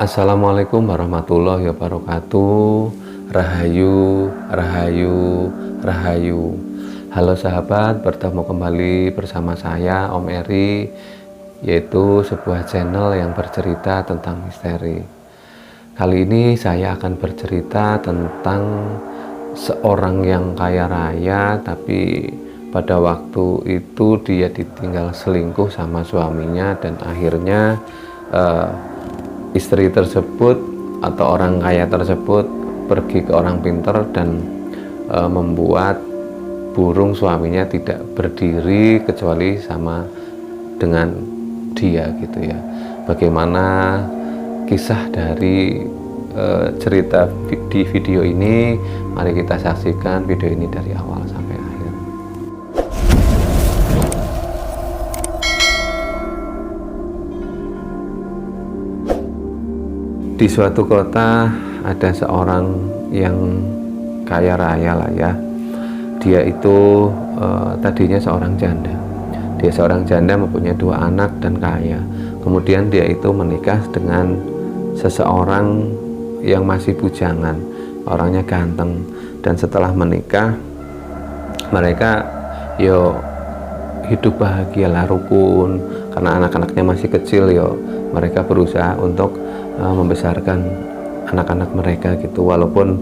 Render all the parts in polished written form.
Assalamualaikum warahmatullahi wabarakatuh. Rahayu, rahayu, rahayu. Halo sahabat, bertemu kembali bersama saya Om Eri, yaitu sebuah channel yang bercerita tentang misteri. Kali ini saya akan bercerita tentang seorang yang kaya raya, tapi pada waktu itu dia ditinggal selingkuh sama suaminya, dan akhirnya istri tersebut atau orang kaya tersebut pergi ke orang pintar dan membuat burung suaminya tidak berdiri kecuali sama dengan dia gitu ya. Bagaimana kisah dari cerita di video ini? Mari kita saksikan video ini dari awal sampai akhir. Di suatu kota ada seorang yang kaya raya lah ya. Dia itu tadinya seorang janda. Dia seorang janda, mempunyai 2 anak dan kaya. Kemudian dia itu menikah dengan seseorang yang masih bujangan, orangnya ganteng. Dan setelah menikah, mereka hidup bahagialah, rukun. Karena anak-anaknya masih kecil, mereka berusaha untuk membesarkan anak-anak mereka gitu. Walaupun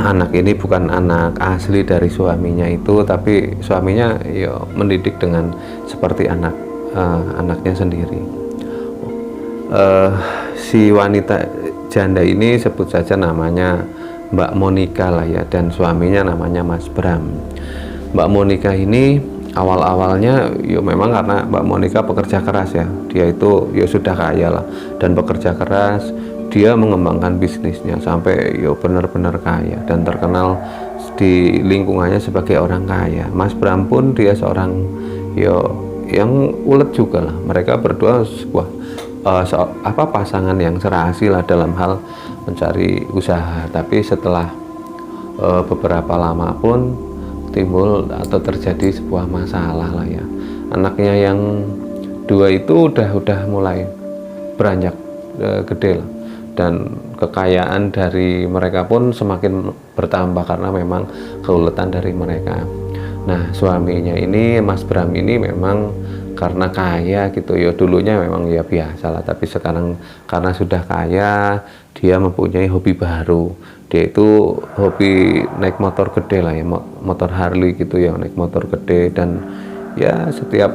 anak ini bukan anak asli dari suaminya itu, tapi suaminya mendidik dengan seperti anaknya sendiri. Si wanita janda ini sebut saja namanya Mbak Monika lah ya, dan suaminya namanya Mas Bram. Mbak Monika ini awal-awalnya memang karena Mbak Monika pekerja keras ya. Dia itu sudah kaya lah dan bekerja keras. Dia mengembangkan bisnisnya sampai benar-benar kaya dan terkenal di lingkungannya sebagai orang kaya. Mas Bram pun dia seorang yang ulet juga lah. Mereka berdua sebuah pasangan yang serasi lah dalam hal mencari usaha. Tapi setelah beberapa lama pun timbul atau terjadi sebuah masalah lah ya. Anaknya yang 2 itu udah mulai beranjak gede lah, dan kekayaan dari mereka pun semakin bertambah karena memang keuletan dari mereka. Nah, suaminya ini, Mas Bram ini, memang karena kaya gitu dulunya memang biasa lah, tapi sekarang karena sudah kaya, dia mempunyai hobi baru. Dia itu hobi naik motor gede lah ya, motor Harley gitu ya, naik motor gede. Dan setiap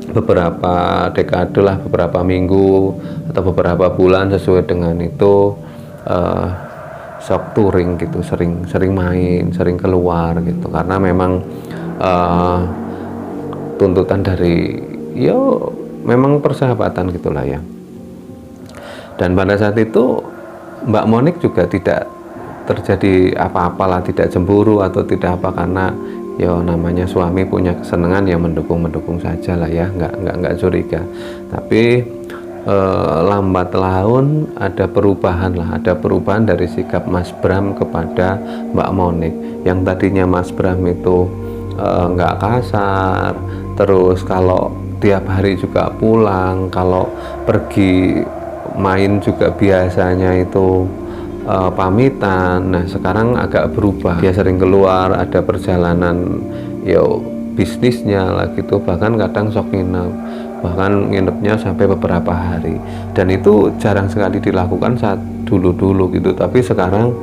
beberapa dekade lah, beberapa minggu atau beberapa bulan sesuai dengan itu shock touring gitu, sering main, sering keluar gitu, karena memang tuntutan dari memang persahabatan gitulah ya. Dan pada saat itu Mbak Monik juga tidak terjadi apa-apalah, tidak cemburu atau tidak apa, karena namanya suami punya kesenangan yang mendukung saja lah ya, nggak curiga. Tapi lambat laun ada perubahan dari sikap Mas Bram kepada Mbak Monik. Yang tadinya Mas Bram itu nggak kasar, terus kalau tiap hari juga pulang, kalau pergi main juga biasanya itu pamitan. Nah, sekarang agak berubah. Dia sering keluar, ada perjalanan bisnisnya lah gitu, bahkan kadang sok nginepnya sampai beberapa hari. Dan itu jarang sekali dilakukan saat dulu gitu, tapi sekarang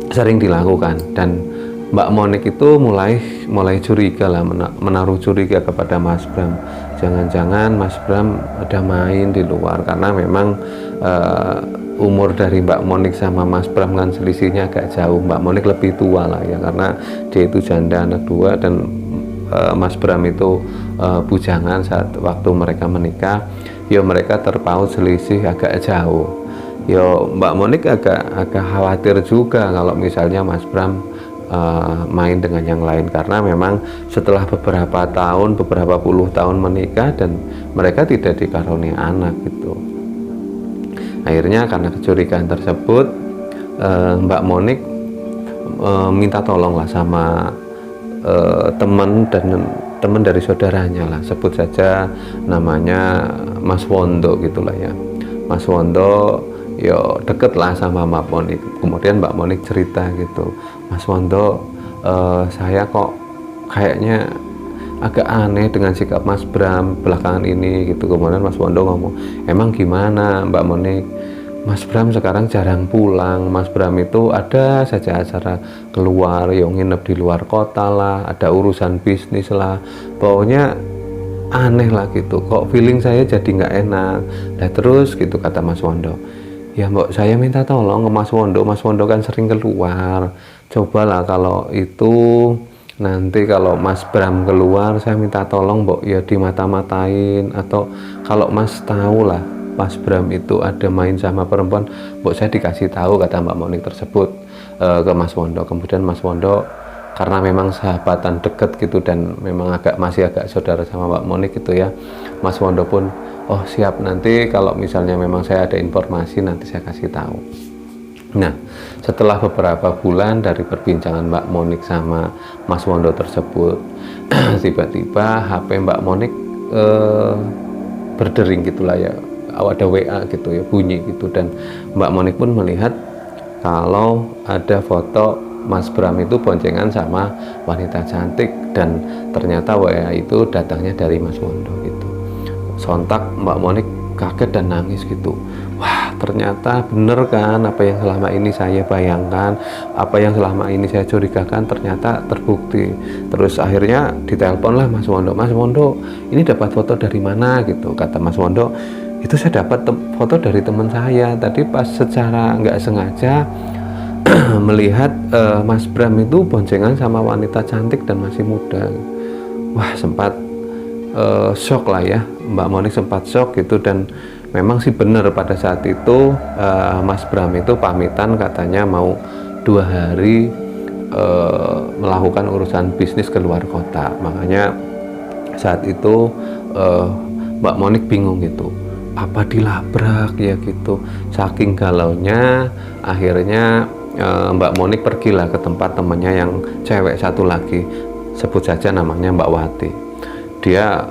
sering dilakukan. Dan Mbak Monik itu mulai curiga lah, menaruh curiga kepada Mas Bram. Jangan-jangan Mas Bram ada main di luar, karena memang umur dari Mbak Monik sama Mas Bram kan selisihnya agak jauh. Mbak Monik lebih tua lah ya, karena dia itu janda anak 2, dan Mas Bram itu bujangan saat waktu mereka menikah. Mereka terpaut selisih agak jauh. Mbak Monik agak khawatir juga kalau misalnya Mas Bram main dengan yang lain, karena memang setelah beberapa puluh tahun menikah dan mereka tidak dikaruniai anak gitu. Akhirnya karena kecurigaan tersebut, Mbak Monik minta tolong lah sama teman dari saudaranya lah, sebut saja namanya Mas Wondo gitulah ya. Mas Wondo yo deket lah sama Mbak Monik. Kemudian Mbak Monik cerita gitu, Mas Wondo, saya kok kayaknya agak aneh dengan sikap Mas Bram belakangan ini gitu. Kemudian Mas Wondo ngomong, emang gimana Mbak Monik? Mas Bram sekarang jarang pulang. Mas Bram itu ada saja acara keluar, yang nginep di luar kota lah, ada urusan bisnis lah, pokoknya aneh lah gitu. Kok feeling saya jadi nggak enak. Nah terus gitu kata Mas Wondo, ya Mbok, saya minta tolong ke Mas Wondo. Mas Wondo kan sering keluar, cobalah kalau itu nanti kalau Mas Bram keluar, saya minta tolong Mbok ya dimata-matain, atau kalau Mas tahu lah Mas Bram itu ada main sama perempuan, Mbok saya dikasih tahu, kata Mbak Monik tersebut ke Mas Wondo. Kemudian Mas Wondo karena memang sahabatan deket gitu dan memang masih agak saudara sama Mbak Monik gitu ya, Mas Wondo pun oh siap, nanti kalau misalnya memang saya ada informasi nanti saya kasih tahu. Nah setelah beberapa bulan dari perbincangan Mbak Monik sama Mas Wondo tersebut, tiba-tiba HP Mbak Monik berdering gitulah ya, ada WA gitu ya, bunyi gitu, dan Mbak Monik pun melihat kalau ada foto Mas Bram itu boncengan sama wanita cantik, dan ternyata WA itu datangnya dari Mas Wondo gitu. Sontak Mbak Monik kaget dan nangis gitu. Wah ternyata bener kan apa yang selama ini saya bayangkan, apa yang selama ini saya curigakan ternyata terbukti. Terus akhirnya ditelepon lah Mas Wondo. Mas Wondo, ini dapat foto dari mana gitu? Kata Mas Wondo, itu saya dapat foto dari teman saya. Tadi pas secara nggak sengaja melihat Mas Bram itu boncengan sama wanita cantik dan masih muda. Wah sempat shock lah ya, Mbak Monik sempat shock gitu. Dan memang sih benar pada saat itu Mas Bram itu pamitan, katanya mau 2 hari melakukan urusan bisnis ke luar kota. Makanya saat itu Mbak Monik bingung gitu, apa dilabrak ya gitu. Saking galaunya akhirnya Mbak Monik pergilah ke tempat temannya yang cewek satu lagi, sebut saja namanya Mbak Wati. Dia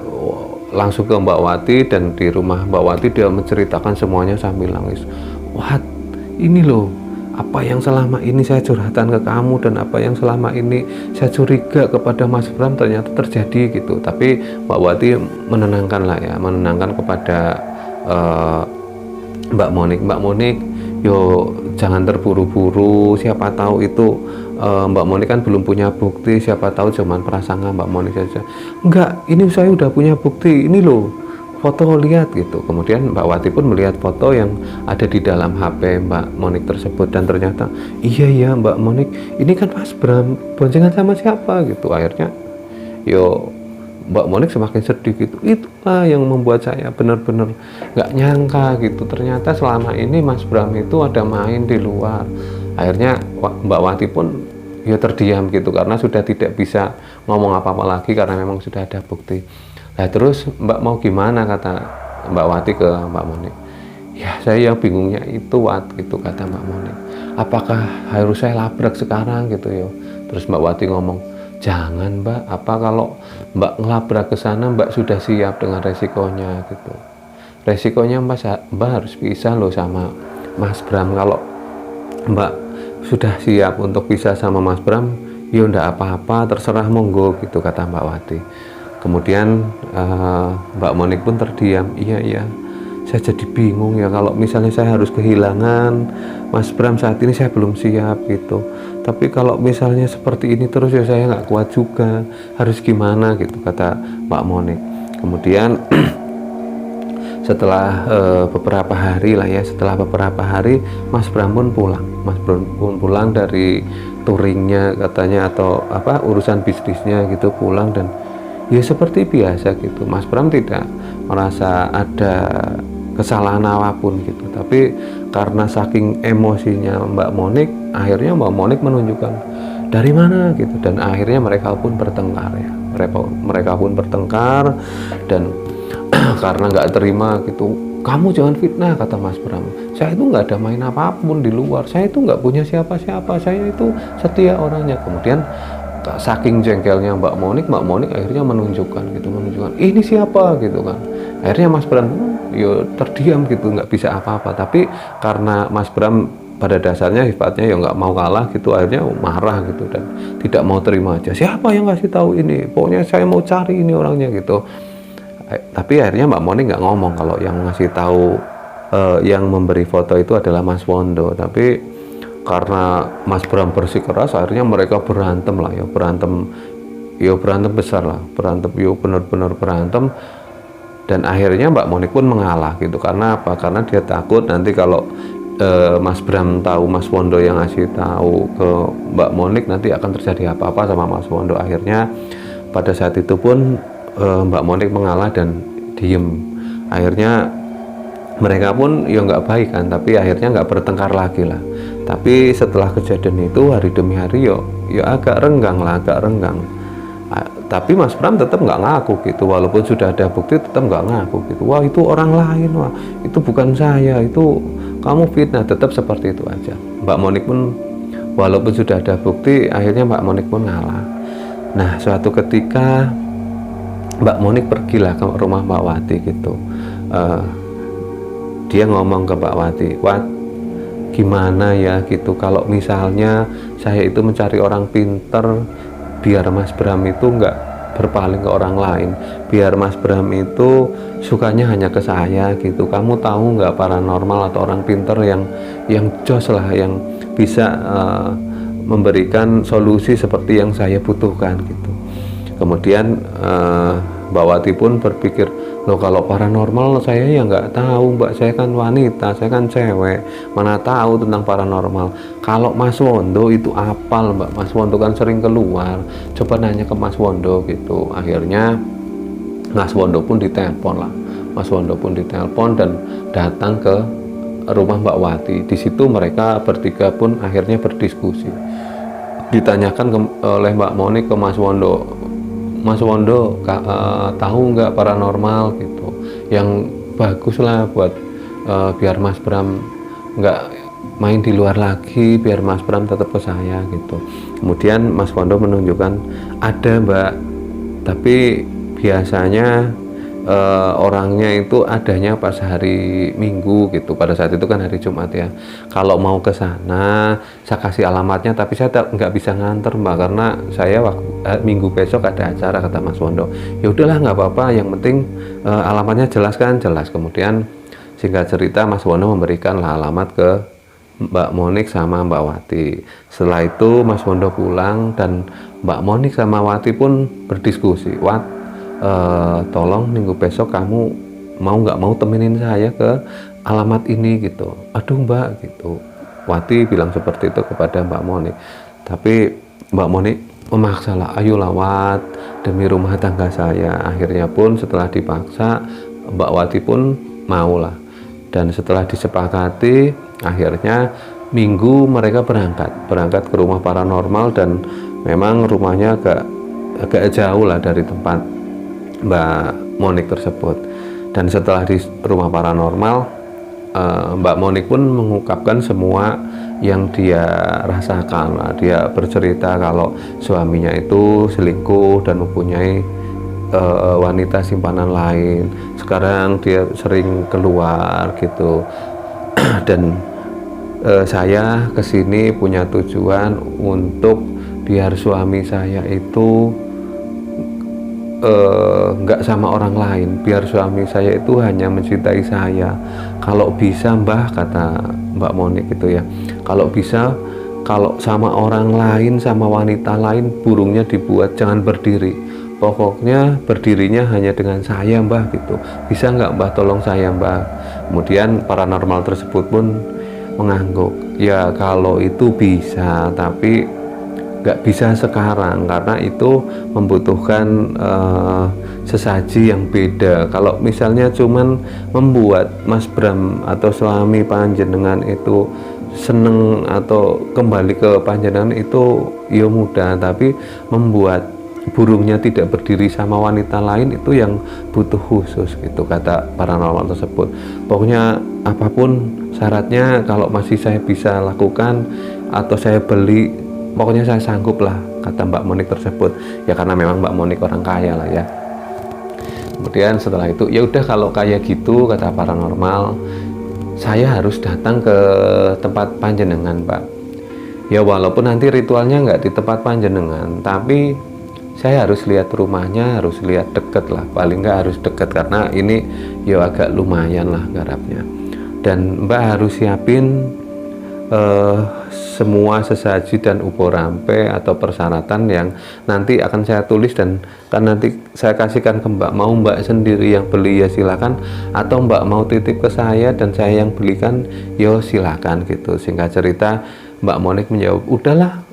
langsung ke Mbak Wati, dan di rumah Mbak Wati dia menceritakan semuanya sambil nangis. Wah ini loh, apa yang selama ini saya curhatan ke kamu dan apa yang selama ini saya curiga kepada Mas Bram ternyata terjadi gitu. Tapi Mbak Wati menenangkan lah ya, menenangkan kepada Mbak Monik. Mbak Monik, yo jangan terburu-buru, siapa tahu itu Mbak Monik kan belum punya bukti, siapa tahu cuman prasangka Mbak Monik saja. Enggak, ini saya udah punya bukti, ini loh foto, lihat gitu. Kemudian Mbak Wati pun melihat foto yang ada di dalam HP Mbak Monik tersebut, dan ternyata iya Mbak Monik, ini kan Mas Bram boncengan sama siapa gitu. Akhirnya yo Mbak Monik semakin sedih gitu. Itulah yang membuat saya benar-benar nggak nyangka gitu, ternyata selama ini Mas Bram itu ada main di luar. Akhirnya Mbak Wati pun ya terdiam gitu, karena sudah tidak bisa ngomong apa-apa lagi karena memang sudah ada bukti. Nah terus Mbak mau gimana, kata Mbak Wati ke Mbak Monik. Ya saya yang bingungnya itu Wat gitu, kata Mbak Monik. Apakah harus saya labrak sekarang gitu ya? Terus Mbak Wati ngomong, jangan Mbak, apa kalau Mbak ngelabrak ke sana Mbak sudah siap dengan resikonya gitu. Resikonya Mbak harus pisah loh sama Mas Bram. Kalau Mbak sudah siap untuk pisah sama Mas Bram, ya ndak apa-apa, terserah monggo gitu, kata Mbak Wati. Kemudian Mbak Monik pun terdiam. Iya saya jadi bingung ya, kalau misalnya saya harus kehilangan Mas Bram saat ini, saya belum siap gitu. Tapi kalau misalnya seperti ini terus ya saya nggak kuat juga, harus gimana gitu, kata Mbak Monik. Kemudian setelah beberapa hari lah ya, setelah beberapa hari Mas Bram pun pulang. Mas Bram pun pulang dari touringnya katanya, atau apa urusan bisnisnya gitu, pulang. Dan ya seperti biasa gitu, Mas Bram tidak merasa ada kesalahan apapun gitu. Tapi karena saking emosinya Mbak Monik, akhirnya Mbak Monik menunjukkan dari mana gitu, dan akhirnya mereka pun bertengkar ya. Mereka pun bertengkar, dan karena nggak terima gitu, kamu jangan fitnah, kata Mas Bram. Saya itu nggak ada main apapun di luar, saya itu nggak punya siapa-siapa, saya itu setia orangnya. Kemudian saking jengkelnya Mbak Monik akhirnya menunjukkan ini siapa gitu kan. Akhirnya Mas Bram yo terdiam gitu, nggak bisa apa-apa. Tapi karena Mas Bram pada dasarnya sifatnya ya nggak mau kalah gitu, akhirnya marah gitu dan tidak mau terima aja. Siapa yang ngasih tahu ini? Pokoknya saya mau cari ini orangnya gitu. Tapi akhirnya Mbak Moni nggak ngomong kalau yang ngasih tahu yang memberi foto itu adalah Mas Wondo. Tapi karena Mas Bram bersikeras, akhirnya mereka berantem lah ya, berantem besar lah, berantem benar-benar berantem. Dan akhirnya Mbak Monik pun mengalah gitu. Karena apa? Karena dia takut nanti kalau Mas Bram tahu Mas Wondo yang ngasih tahu ke Mbak Monik, nanti akan terjadi apa-apa sama Mas Wondo. Akhirnya pada saat itu pun Mbak Monik mengalah dan diem. Akhirnya mereka pun ya nggak baik kan, tapi akhirnya nggak bertengkar lagi lah. Tapi setelah kejadian itu hari demi hari ya agak renggang. Tapi Mas Bram tetap nggak ngaku gitu, walaupun sudah ada bukti tetap nggak ngaku gitu. Wah itu orang lain, wah itu bukan saya, itu kamu fitnah, tetap seperti itu aja. Mbak Monik pun walaupun sudah ada bukti, akhirnya Mbak Monik pun ngalah. Nah suatu ketika Mbak Monik pergilah ke rumah Mbak Wati gitu. Dia ngomong ke Mbak Wati, Wat, gimana ya gitu kalau misalnya saya itu mencari orang pinter biar Mas Bram itu nggak berpaling ke orang lain, biar Mas Bram itu sukanya hanya ke saya gitu. Kamu tahu nggak paranormal atau orang pinter yang jos lah, yang bisa memberikan solusi seperti yang saya butuhkan gitu. Kemudian Mbak Wati pun berpikir, loh kalau paranormal saya ya nggak tahu Mbak, saya kan wanita, saya kan cewek, mana tahu tentang paranormal. Kalau Mas Wondo itu apal Mbak, Mas Wondo kan sering keluar, coba nanya ke Mas Wondo gitu. Akhirnya Mas Wondo pun ditelepon lah, Mas Wondo pun ditelepon dan datang ke rumah Mbak Wati. Di situ mereka bertiga pun akhirnya berdiskusi. Ditanyakan oleh Mbak Moni ke Mas Wondo, Mas Wondo tahu nggak paranormal gitu yang bagus lah buat biar Mas Bram nggak main di luar lagi, biar Mas Bram tetap ke saya gitu. Kemudian Mas Wondo menunjukkan, ada Mbak, tapi biasanya orangnya itu adanya pas hari Minggu gitu. Pada saat itu kan hari Jumat ya. Kalau mau ke sana, saya kasih alamatnya, tapi saya nggak bisa nganter Mbak, karena saya Minggu besok ada acara, kata Mas Wondo. Ya udahlah nggak apa-apa, yang penting alamatnya jelas kan, jelas. Kemudian singkat cerita Mas Wondo memberikan lah alamat ke Mbak Monik sama Mbak Wati. Setelah itu Mas Wondo pulang dan Mbak Monik sama Wati pun berdiskusi, Wat, tolong minggu besok kamu mau nggak mau temenin saya ke alamat ini gitu. Aduh Mbak gitu, Wati bilang seperti itu kepada Mbak Monik. Tapi Mbak Monik memaksa lah, ayolah Wat, demi rumah tangga saya. Akhirnya pun setelah dipaksa Mbak Wati pun mau lah, dan setelah disepakati akhirnya Minggu mereka berangkat ke rumah paranormal. Dan memang rumahnya agak jauh lah dari tempat Mbak Monik tersebut. Dan setelah di rumah paranormal, Mbak Monik pun mengungkapkan semua yang dia rasakan. Dia bercerita kalau suaminya itu selingkuh dan mempunyai wanita simpanan lain. Sekarang dia sering keluar gitu. Dan saya kesini punya tujuan untuk biar suami saya itu nggak sama orang lain, biar suami saya itu hanya mencintai saya. Kalau bisa Mbah, kata Mbak Monik gitu ya, kalau bisa, kalau sama orang lain, sama wanita lain, burungnya dibuat jangan berdiri, pokoknya berdirinya hanya dengan saya Mbah gitu. Bisa nggak Mbah, tolong saya Mbah. Kemudian paranormal tersebut pun mengangguk, ya kalau itu bisa, tapi nggak bisa sekarang karena itu membutuhkan sesaji yang beda. Kalau misalnya cuman membuat Mas Bram atau suami panjenengan itu seneng atau kembali ke panjenengan itu ya mudah, tapi membuat burungnya tidak berdiri sama wanita lain itu yang butuh khusus gitu, kata paranormal tersebut. Pokoknya apapun syaratnya, kalau masih saya bisa lakukan atau saya beli, pokoknya saya sanggup lah, kata Mbak Monik tersebut. Ya karena memang Mbak Monik orang kaya lah ya. Kemudian setelah itu, ya udah kalau kayak gitu kata paranormal, saya harus datang ke tempat panjenengan, Pak. Ya walaupun nanti ritualnya nggak di tempat panjenengan, tapi saya harus lihat rumahnya, harus lihat deket lah, paling nggak harus deket karena ini ya agak lumayan lah garapnya. Dan Mbak harus siapin semua sesaji dan upo rampe atau persyaratan yang nanti akan saya tulis dan kan nanti saya kasihkan ke Mbak. Mau Mbak sendiri yang beli ya silakan, atau Mbak mau titip ke saya dan saya yang belikan yo silakan gitu. Singkat cerita Mbak Monik menjawab, udahlah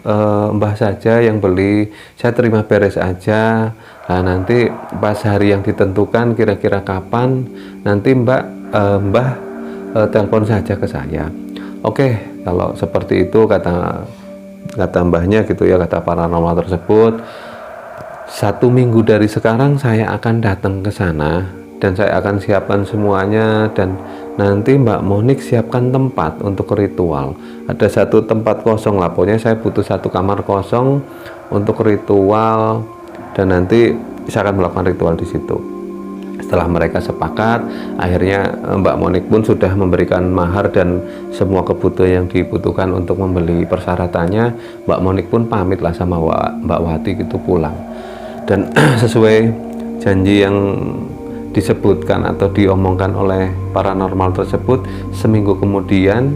Mbah saja yang beli, saya terima beres aja. Nah nanti pas hari yang ditentukan kira-kira kapan, nanti Mbah telepon saja ke saya. Oke, kalau seperti itu kata mbahnya gitu ya, kata paranormal tersebut. 1 minggu dari sekarang saya akan datang ke sana dan saya akan siapkan semuanya, dan nanti Mbak Monik siapkan tempat untuk ritual. Ada satu tempat kosong lah, pokoknya saya butuh 1 kamar kosong untuk ritual, dan nanti saya akan melakukan ritual di situ. Setelah mereka sepakat, akhirnya Mbak Monik pun sudah memberikan mahar dan semua kebutuhan yang dibutuhkan untuk membeli persyaratannya. Mbak Monik pun pamit lah sama Mbak Wati gitu pulang. Dan sesuai janji yang disebutkan atau diomongkan oleh paranormal tersebut, seminggu kemudian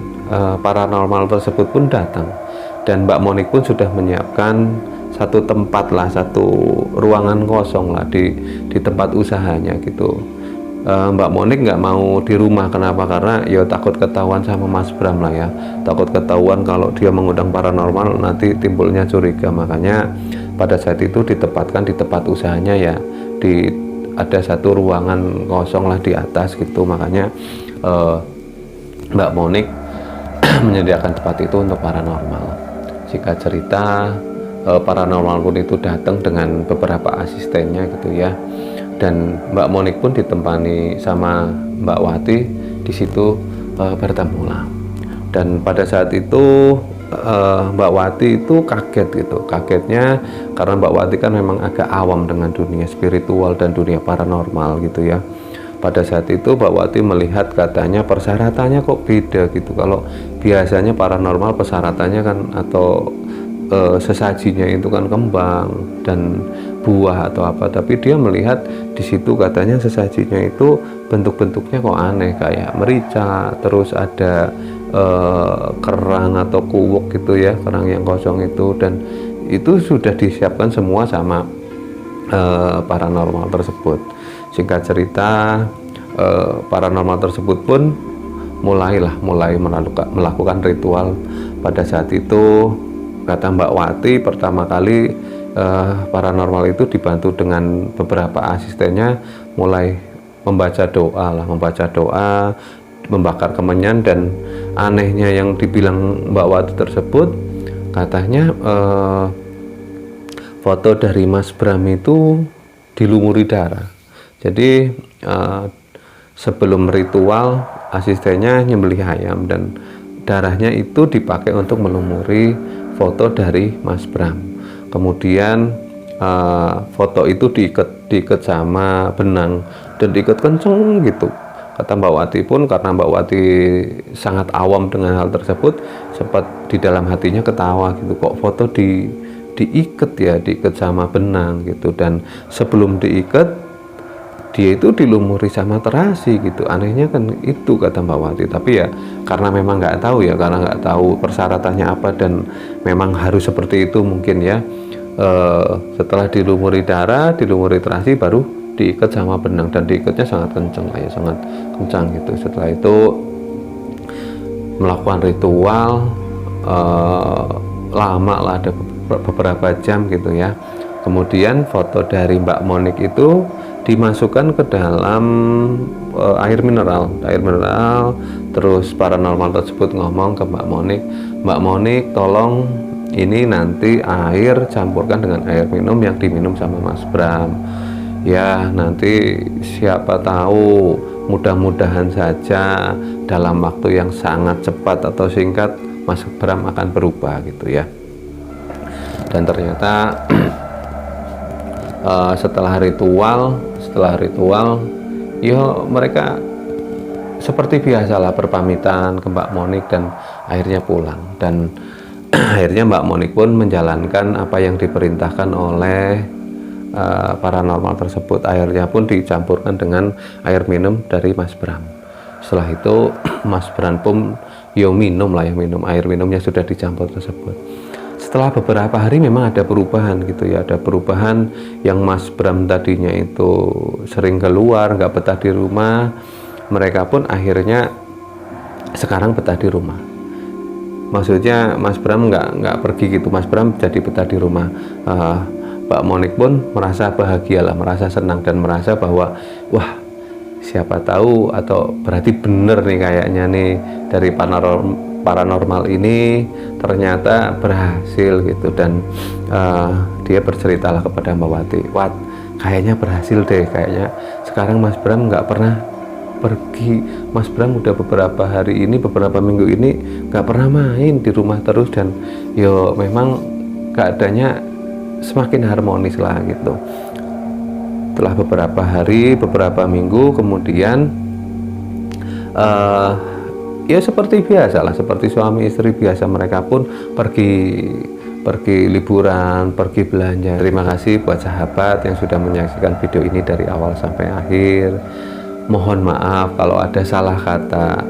paranormal tersebut pun datang. Dan Mbak Monik pun sudah menyiapkan satu tempat lah, satu ruangan kosong lah di tempat usahanya gitu. Mbak Monik nggak mau di rumah, kenapa? Karena ya takut ketahuan sama Mas Bram lah ya, takut ketahuan kalau dia mengundang paranormal nanti timbulnya curiga. Makanya pada saat itu ditempatkan di tempat usahanya ya, ada satu ruangan kosong lah di atas gitu. Makanya Mbak Monik menyediakan tempat itu untuk paranormal. Jika cerita paranormal pun itu datang dengan beberapa asistennya gitu ya, dan Mbak Monik pun ditempani sama Mbak Wati di situ bertemu lah. Dan pada saat itu Mbak Wati itu kaget gitu, kagetnya karena Mbak Wati kan memang agak awam dengan dunia spiritual dan dunia paranormal gitu ya. Pada saat itu Mbak Wati melihat katanya persyaratannya kok beda gitu. Kalau biasanya paranormal persyaratannya kan atau sesajinya itu kan kembang dan buah atau apa, tapi dia melihat di situ katanya sesajinya itu bentuk-bentuknya kok aneh, kayak merica, terus ada kerang atau kuwuk gitu ya, kerang yang kosong itu, dan itu sudah disiapkan semua sama paranormal tersebut. Singkat cerita paranormal tersebut pun mulai melakukan ritual. Pada saat itu kata Mbak Wati, pertama kali paranormal itu dibantu dengan beberapa asistennya mulai membaca doa, membakar kemenyan. Dan anehnya yang dibilang Mbak Wati tersebut, katanya foto dari Mas Bram itu dilumuri darah. Jadi sebelum ritual asistennya nyembelih ayam dan darahnya itu dipakai untuk melumuri foto dari Mas Bram. Kemudian foto itu diikat sama benang dan diikat kenceng gitu. Kata Mbak Wati pun, karena Mbak Wati sangat awam dengan hal tersebut, sempat di dalam hatinya ketawa gitu, kok foto diikat sama benang gitu. Dan sebelum diikat dia itu dilumuri sama terasi gitu. Anehnya kan itu, kata Mbak Wati. Tapi ya karena memang nggak tahu ya, karena nggak tahu persyaratannya apa dan memang harus seperti itu mungkin ya. Setelah dilumuri darah, dilumuri terasi, baru diikat sama benang, dan diikatnya sangat kencang ya, sangat kencang gitu. Setelah itu melakukan ritual lama lah, ada beberapa jam gitu ya. Kemudian foto dari Mbak Monik itu dimasukkan ke dalam air mineral. Terus paranormal tersebut ngomong ke Mbak Monik, tolong ini nanti air campurkan dengan air minum yang diminum sama Mas Bram ya. Nanti siapa tahu, mudah-mudahan saja dalam waktu yang sangat cepat atau singkat Mas Bram akan berubah gitu ya. Dan ternyata setelah setelah ritual, yo mereka seperti biasalah berpamitan ke Mbak Monik dan akhirnya pulang. Dan akhirnya Mbak Monik pun menjalankan apa yang diperintahkan oleh paranormal tersebut. Airnya pun dicampurkan dengan air minum dari Mas Bram. Setelah itu Mas Bram pun minum air minumnya sudah dicampur tersebut. Setelah beberapa hari memang ada perubahan gitu ya, ada perubahan yang Mas Bram tadinya itu sering keluar, nggak betah di rumah, mereka pun akhirnya sekarang betah di rumah. Maksudnya Mas Bram nggak pergi gitu, Mas Bram jadi betah di rumah. Mbak Monik pun merasa bahagia lah, merasa senang dan merasa bahwa wah, siapa tahu atau berarti bener nih kayaknya nih dari paranormal ini ternyata berhasil gitu. Dan dia berceritalah kepada Mbak Wati, Wat, kayaknya berhasil deh, kayaknya sekarang Mas Bram nggak pernah pergi. Mas Bram udah beberapa hari ini, beberapa minggu ini nggak pernah main di rumah terus, dan yo memang keadaannya semakin harmonis lah gitu. Setelah beberapa hari, beberapa minggu kemudian ya seperti biasa lah, seperti suami istri biasa, mereka pun pergi liburan, pergi belanja. Terima kasih buat sahabat yang sudah menyaksikan video ini dari awal sampai akhir. Mohon maaf kalau ada salah kata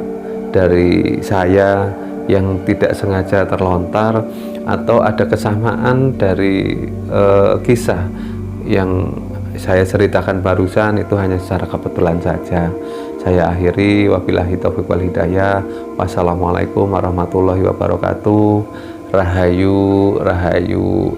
dari saya yang tidak sengaja terlontar, atau ada kesamaan dari kisah yang saya ceritakan barusan itu hanya secara kebetulan saja. Saya akhiri, wabillahi taufiq wal hidayah. Wassalamualaikum warahmatullahi wabarakatuh. Rahayu, rahayu, rahayu.